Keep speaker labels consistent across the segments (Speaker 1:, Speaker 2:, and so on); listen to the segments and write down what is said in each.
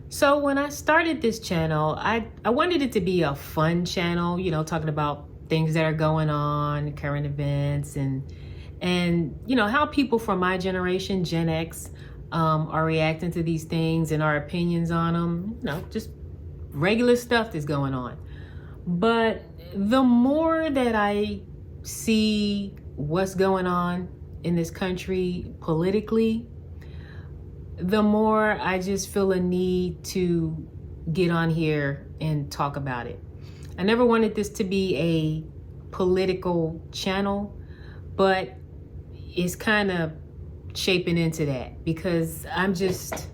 Speaker 1: So when I started this channel, I wanted it to be a fun channel, talking about things that are going on, current events, and how people from my generation, Gen X, are reacting to these things and our opinions on them. Just regular stuff that's going on. But the more that I see what's going on in this country politically, the more I just feel a need to get on here and talk about it. I never wanted this to be a political channel, but it's kind of shaping into that because I'm just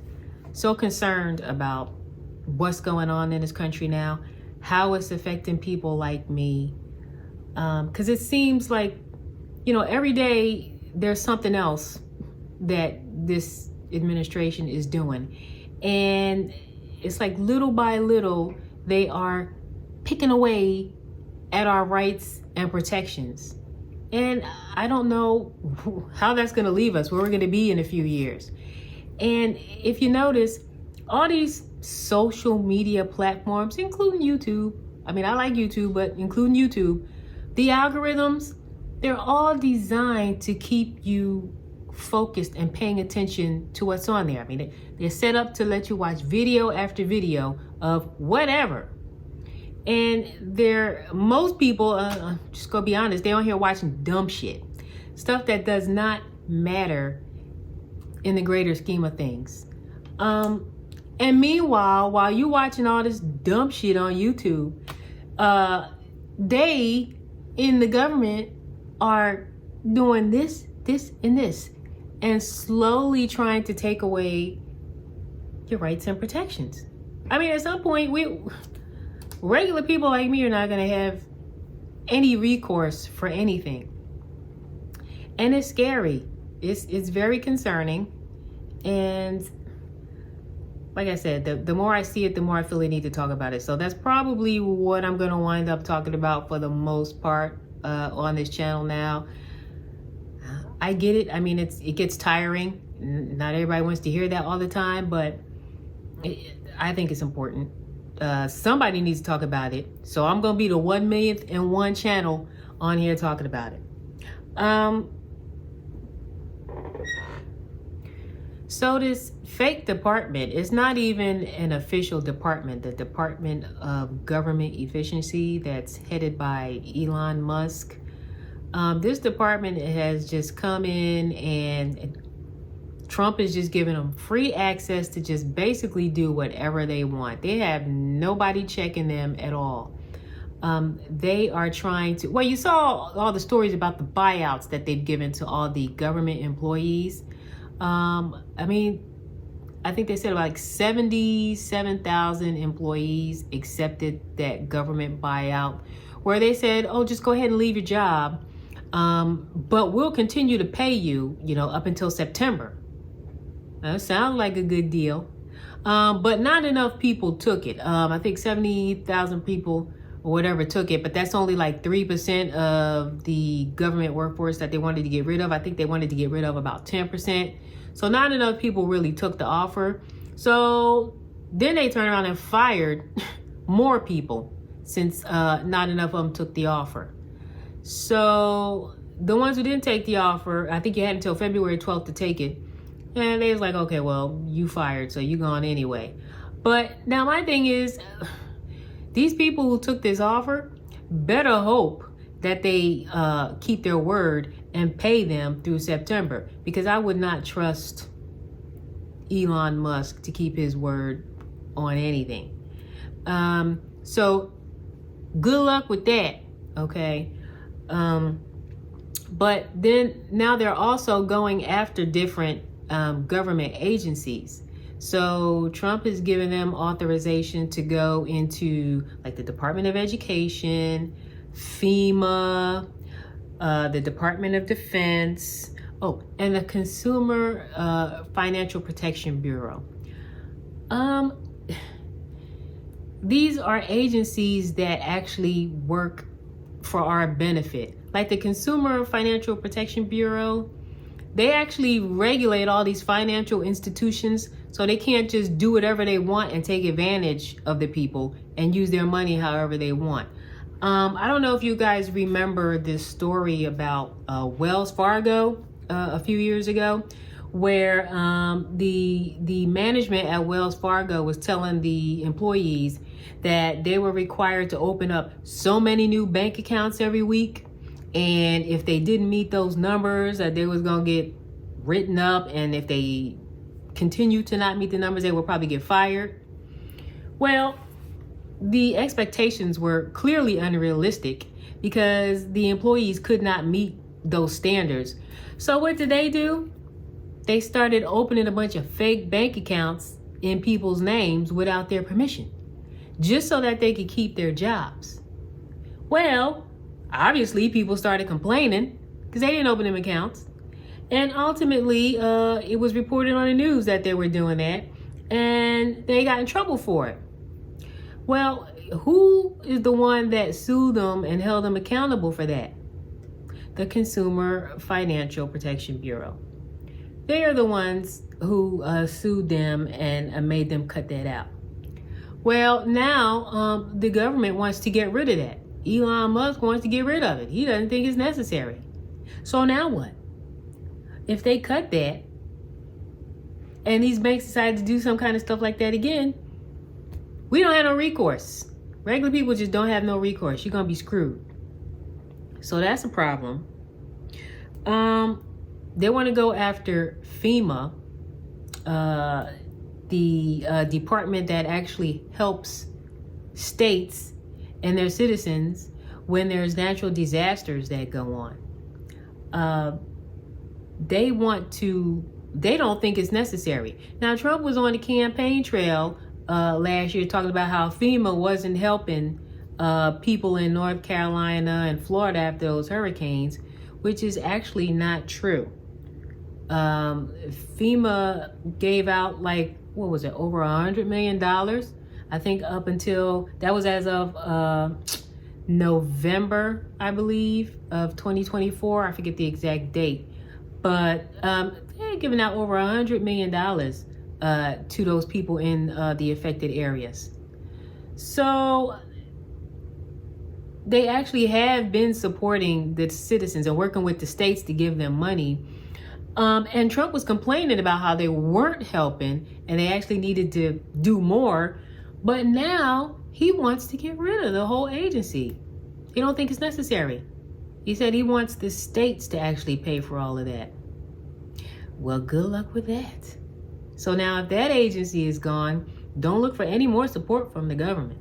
Speaker 1: so concerned about what's going on in this country now, how it's affecting people like me. Because it seems like, every day there's something else that this administration is doing. And it's like little by little, they are picking away at our rights and protections. And I don't know how that's going to leave us, where we're going to be in a few years. And if you notice, all these social media platforms, including YouTube, I like YouTube, but including YouTube, the algorithms, they're all designed to keep you focused and paying attention to what's on there. They're set up to let you watch video after video of whatever. And most people, just go be honest, they're on here watching dumb shit. Stuff that does not matter in the greater scheme of things. And meanwhile, while you watching all this dumb shit on YouTube, they in the government are doing this, and this, and slowly trying to take away your rights and protections. At some point, regular people like me are not going to have any recourse for anything. And it's scary. It's very concerning. And like I said, the more I see it, the more I feel I need to talk about it. So that's probably what I'm going to wind up talking about for the most part on this channel now. I get it. It gets tiring. Not everybody wants to hear that all the time, but I think it's important. Somebody needs to talk about it. So I'm going to be the 1 millionth and one channel on here talking about it. So this fake department is not even an official department. The Department of Government Efficiency that's headed by Elon Musk. This department has just come in and Trump is just giving them free access to just basically do whatever they want. They have nobody checking them at all. They are trying to, you saw all the stories about the buyouts that they've given to all the government employees. I think they said like 77,000 employees accepted that government buyout where they said, oh, just go ahead and leave your job. But we'll continue to pay you, up until September. That sounds like a good deal. But not enough people took it. I think 70,000 people or whatever took it, but that's only like 3% of the government workforce that they wanted to get rid of. I think they wanted to get rid of about 10%. So not enough people really took the offer. So then they turned around and fired more people since not enough of them took the offer. So the ones who didn't take the offer, I think you had until February 12th to take it. And they was like, okay, well, you fired, so you gone anyway. But now my thing is, these people who took this offer better hope that they keep their word and pay them through September, because I would not trust Elon Musk to keep his word on anything. So good luck with that, okay? But then now they're also going after different government agencies. So Trump has given them authorization to go into like the Department of Education, FEMA, the Department of Defense, and the Consumer Financial Protection Bureau. These are agencies that actually work for our benefit. Like the Consumer Financial Protection Bureau, they actually regulate all these financial institutions, so they can't just do whatever they want and take advantage of the people and use their money however they want. I don't know if you guys remember this story about Wells Fargo a few years ago, where the management at Wells Fargo was telling the employees that they were required to open up so many new bank accounts every week, and if they didn't meet those numbers, that they was gonna get written up, and if they continue to not meet the numbers, they will probably get fired. Well, the expectations were clearly unrealistic because the employees could not meet those standards. So what did they do? They started opening a bunch of fake bank accounts in people's names without their permission, just so that they could keep their jobs. Well, obviously people started complaining because they didn't open them accounts. And ultimately, it was reported on the news that they were doing that, and they got in trouble for it. Well, who is the one that sued them and held them accountable for that? The Consumer Financial Protection Bureau. They are the ones who sued them and made them cut that out. Well, now the government wants to get rid of that. Elon Musk wants to get rid of it. He doesn't think it's necessary. So now what? If they cut that and these banks decide to do some kind of stuff like that again, we don't have no recourse. Regular people just don't have no recourse. You're going to be screwed. So that's a problem. They want to go after FEMA, the department that actually helps states and their citizens when there's natural disasters that go on. They don't think it's necessary. Now, Trump was on the campaign trail last year talking about how FEMA wasn't helping people in North Carolina and Florida after those hurricanes, which is actually not true. FEMA gave out over $100 million, I think, up until, that was as of November, I believe, of 2024. I forget the exact date, but they're giving out over $100 million to those people in the affected areas. So they actually have been supporting the citizens and working with the states to give them money. And Trump was complaining about how they weren't helping and they actually needed to do more. But now he wants to get rid of the whole agency. He don't think it's necessary. He said he wants the states to actually pay for all of that. Well, good luck with that. So now if that agency is gone, don't look for any more support from the government.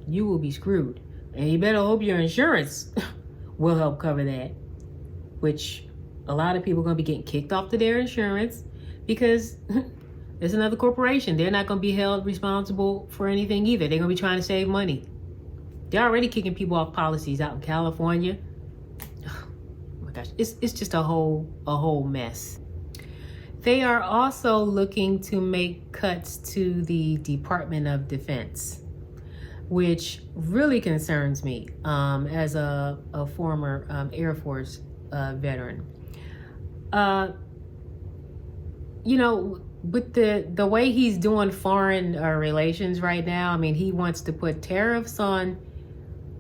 Speaker 1: You will be screwed. And you better hope your insurance will help cover that, which a lot of people are going to be getting kicked off to their insurance because it's another corporation. They're not going to be held responsible for anything either. They're going to be trying to save money. They're already kicking people off policies out in California. Oh my gosh, it's just a whole mess. They are also looking to make cuts to the Department of Defense, which really concerns me as a former Air Force veteran. With the way he's doing foreign relations right now, I mean, he wants to put tariffs on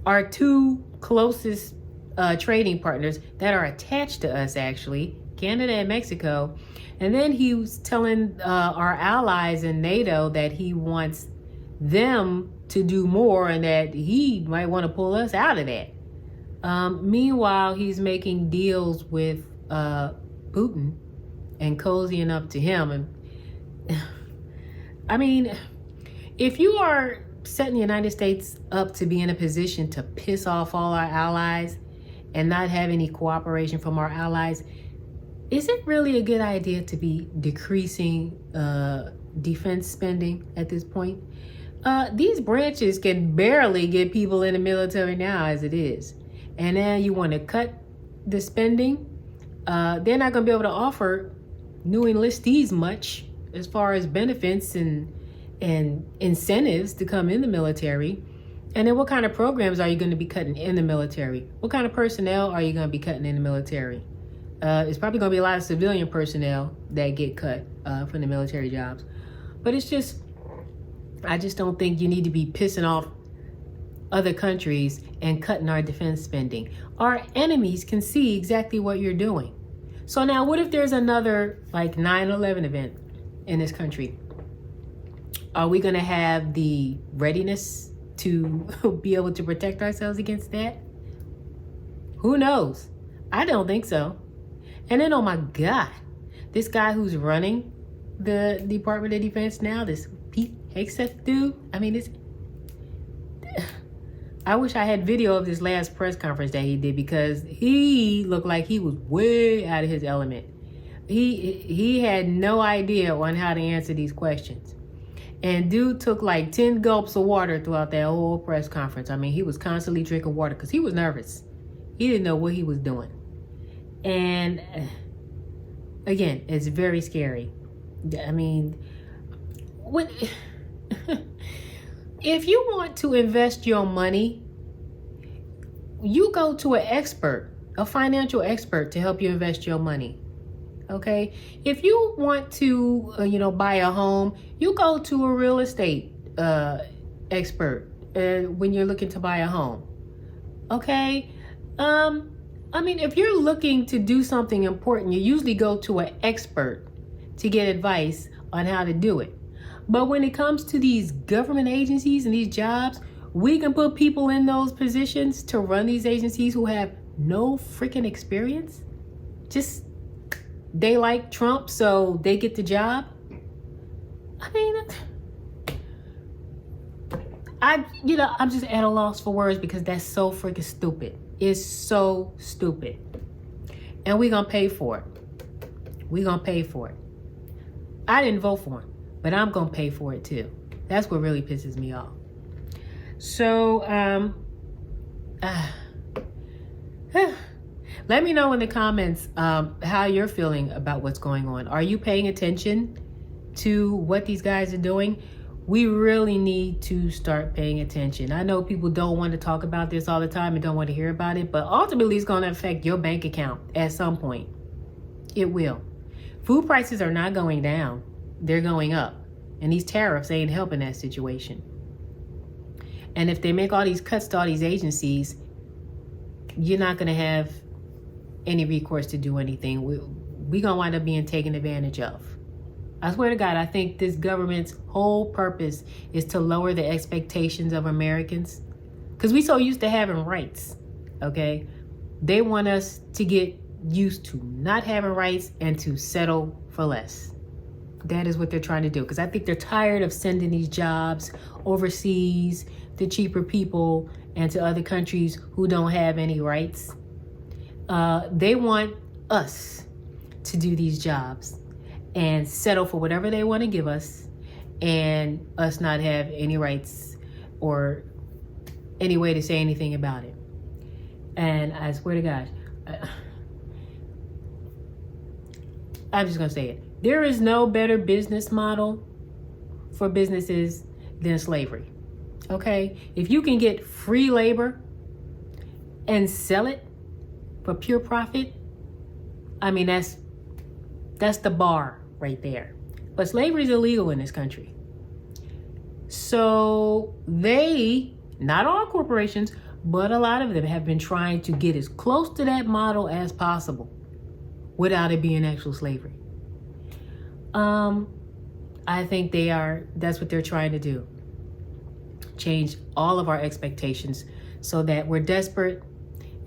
Speaker 1: our two closest trading partners that are attached to us, actually, Canada and Mexico. And then he was telling our allies in NATO that he wants them to do more and that he might want to pull us out of that. Meanwhile, he's making deals with Putin and cozying up to him. And I mean, if you are setting the United States up to be in a position to piss off all our allies and not have any cooperation from our allies, is it really a good idea to be decreasing defense spending at this point? These branches can barely get people in the military now as it is. And now you want to cut the spending. They're not going to be able to offer new enlistees much as far as benefits and incentives to come in the military. And then what kind of programs are you going to be cutting in the military? What kind of personnel are you going to be cutting in the military? It's probably going to be a lot of civilian personnel that get cut from the military jobs. But it's just, I just don't think you need to be pissing off other countries and cutting our defense spending. Our enemies can see exactly what you're doing. So now what if there's another like 9/11 event in this country? Are we going to have the readiness to be able to protect ourselves against that? Who knows? I don't think so. And then, oh my God, this guy who's running the Department of Defense now, this Pete Hegseth dude, I mean, I wish I had video of this last press conference that he did, because he looked like he was way out of his element. He had no idea on how to answer these questions. And dude took like 10 gulps of water throughout that whole press conference. I mean, he was constantly drinking water because he was nervous. He didn't know what he was doing. And again, it's very scary. I mean, when if you want to invest your money, you go to an expert, a financial expert, to help you invest your money. Okay? If you want to, buy a home, you go to a real estate expert when you're looking to buy a home. Okay? I mean, if you're looking to do something important, you usually go to an expert to get advice on how to do it. But when it comes to these government agencies and these jobs, we can put people in those positions to run these agencies who have no freaking experience. Just, they like Trump, so they get the job. I mean, I'm just at a loss for words, because that's so freaking stupid. It's so stupid. And we're going to pay for it. We're going to pay for it. I didn't vote for him, but I'm going to pay for it too. That's what really pisses me off. So, let me know in the comments how you're feeling about what's going on. Are you paying attention to what these guys are doing? We really need to start paying attention. I know people don't want to talk about this all the time and don't want to hear about it, but ultimately it's going to affect your bank account at some point. It will. Food prices are not going down. They're going up. And these tariffs ain't helping that situation. And if they make all these cuts to all these agencies, you're not going to have any recourse to do anything. We're going to wind up being taken advantage of. I swear to God, I think this government's whole purpose is to lower the expectations of Americans, because we're so used to having rights, okay? They want us to get used to not having rights and to settle for less. That is what they're trying to do, because I think they're tired of sending these jobs overseas to cheaper people and to other countries who don't have any rights. They want us to do these jobs and settle for whatever they want to give us, and us not have any rights or any way to say anything about it. And I swear to God, I'm just going to say it. There is no better business model for businesses than slavery. Okay? If you can get free labor and sell it for pure profit, I mean, that's the bar right there. But slavery is illegal in this country. So not all corporations, but a lot of them have been trying to get as close to that model as possible without it being actual slavery. I think that's what they're trying to do. Change all of our expectations so that we're desperate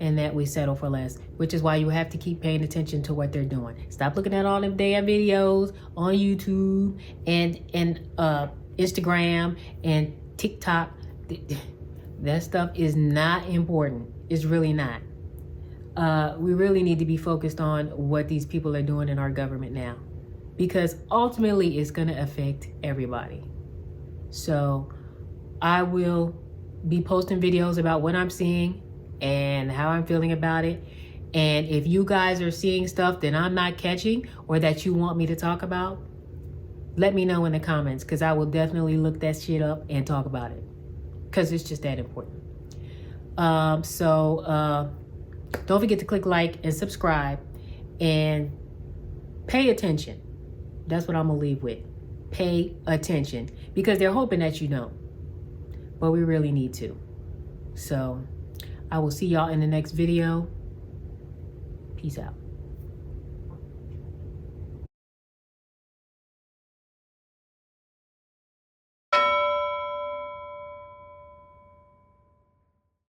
Speaker 1: and that we settle for less, which is why you have to keep paying attention to what they're doing. Stop looking at all them damn videos on YouTube and Instagram and TikTok. That stuff is not important. It's really not. We really need to be focused on what these people are doing in our government now, because ultimately it's going to affect everybody. So I will be posting videos about what I'm seeing and how I'm feeling about it. And if you guys are seeing stuff that I'm not catching or that you want me to talk about, let me know in the comments, because I will definitely look that shit up and talk about it, because it's just that important. Don't forget to click like and subscribe. And pay attention. That's what I'm gonna leave with. Pay attention, because they're hoping that you don't, but we really need to. So I will see y'all in the next video. Peace out.